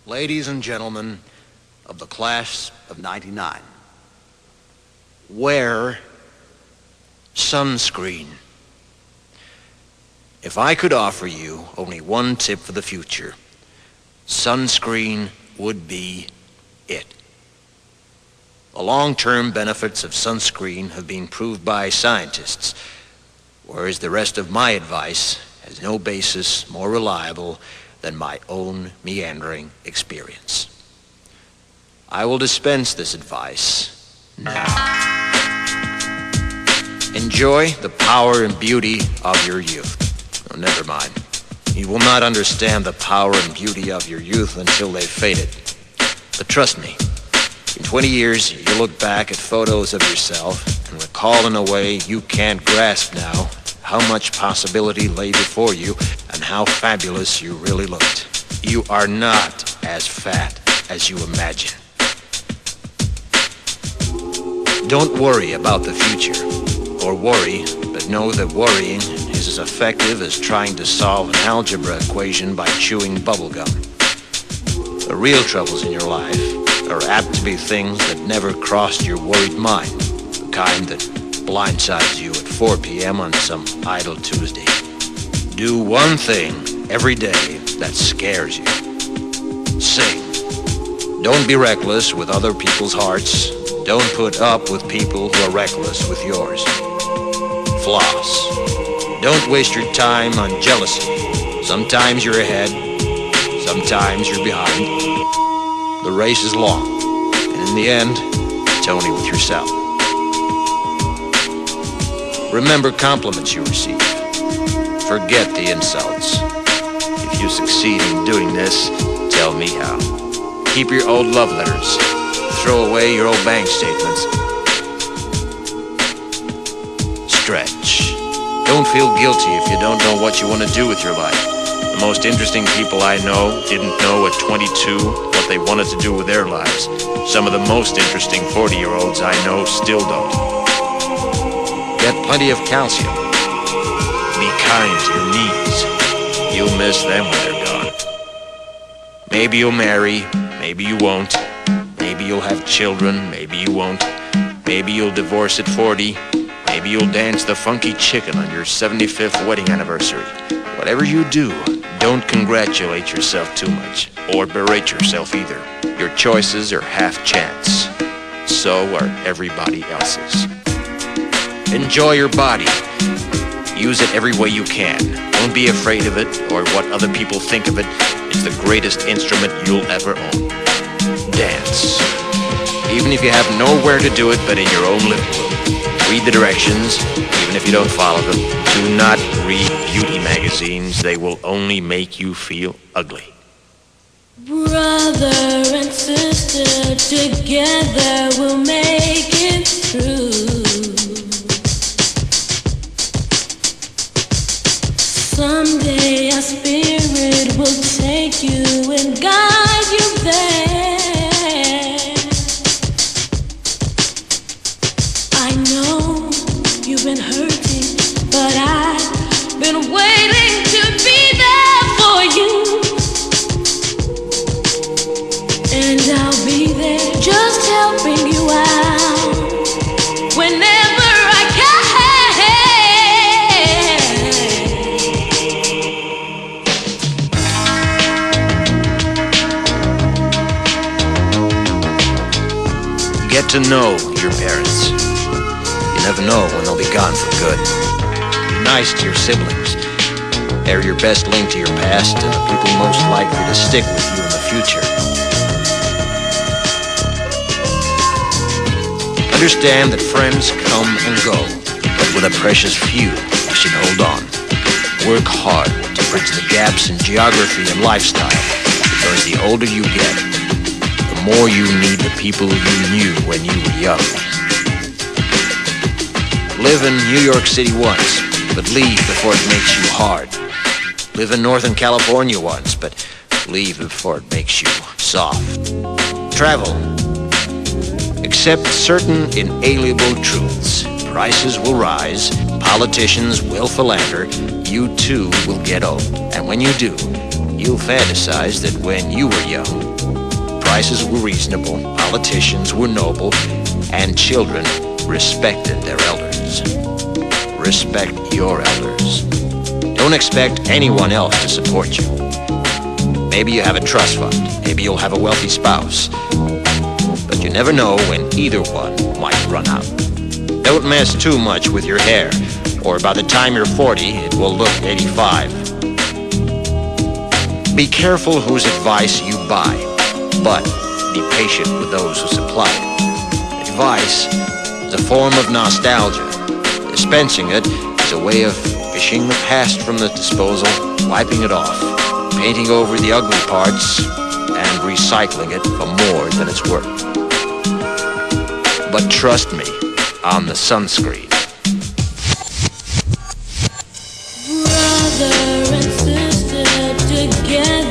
Ladies and gentlemen of the class of '99, wear sunscreen. If I could offer you only one tip for the future, sunscreen would be it. The long-term benefits of sunscreen have been proved by scientists, whereas the rest of my advice has no basis more reliable than my own meandering experience. I will dispense this advice now. Enjoy the power and beauty of your youth. Oh, never mind. You will not understand the power and beauty of your youth until they've faded. But trust me, in 20 years, you'll look back at photos of yourself and recall in a way you can't grasp now how much possibility lay before you and how fabulous you really looked. You are not as fat as you imagine. Don't worry about the future, or worry, but know that worrying is as effective as trying to solve an algebra equation by chewing bubblegum. The real troubles in your life are apt to be things that never crossed your worried mind, the kind that blindsides you at 4 p.m. on some idle Tuesday. Do one thing every day that scares you. Sing. Don't be reckless with other people's hearts. Don't put up with people who are reckless with yours. Floss. Don't waste your time on jealousy. Sometimes you're ahead, sometimes you're behind. The race is long, and in the end, it's only with yourself. Remember compliments you receive. Forget the insults. If you succeed in doing this, tell me how. Keep your old love letters. Throw away your old bank statements. Stretch. Don't feel guilty if you don't know what you want to do with your life. The most interesting people I know didn't know at 22 what they wanted to do with their lives. Some of the most interesting 40-year-olds I know still don't. Get plenty of calcium. Be kind to your knees. You'll miss them when they're gone. Maybe you'll marry, maybe you won't. Maybe you'll have children, maybe you won't. Maybe you'll divorce at 40. Maybe you'll dance the funky chicken on your 75th wedding anniversary. Whatever you do, don't congratulate yourself too much, or berate yourself either. Your choices are half chance. So are everybody else's. Enjoy your body. Use it every way you can. Don't be afraid of it or what other people think of it. It's the greatest instrument you'll ever own. Dance. Even if you have nowhere to do it but in your own living room. Read the directions, even if you don't follow them. Do not read beauty magazines. They will only make you feel ugly. Brother and sister, together we'll make it through. Someday our spirit will take you and guide you there. I know you've been hurting, but I've been waiting to be there for you. And I'll be there just helping you out whenever I can. Get to know your parents. You never know when they'll be gone for good. Be nice to your siblings. They're your best link to your past and the people most likely to stick with you in the future. Understand that friends come and go, but with a precious few, you should hold on. Work hard to bridge the gaps in geography and lifestyle, because the older you get, the more you need the people you knew when you were young. Live in New York City once, but leave before it makes you hard. Live in Northern California once, but leave before it makes you soft. Travel. Accept certain inalienable truths. Prices will rise, politicians will philander, you too will get old. And when you do, you'll fantasize that when you were young, prices were reasonable, politicians were noble, and children respected their elders. Respect your elders. Don't expect anyone else to support you. Maybe you have a trust fund. Maybe you'll have a wealthy spouse. But you never know when either one might run out. Don't mess too much with your hair, or by the time you're 40, it will look 85. Be careful whose advice you buy, but be patient with those who supply it. Advice is a form of nostalgia. Dispensing it is a way of fishing the past from the disposal, wiping it off, painting over the ugly parts, and recycling it for more than it's worth. But trust me on the sunscreen. Brother and sister together.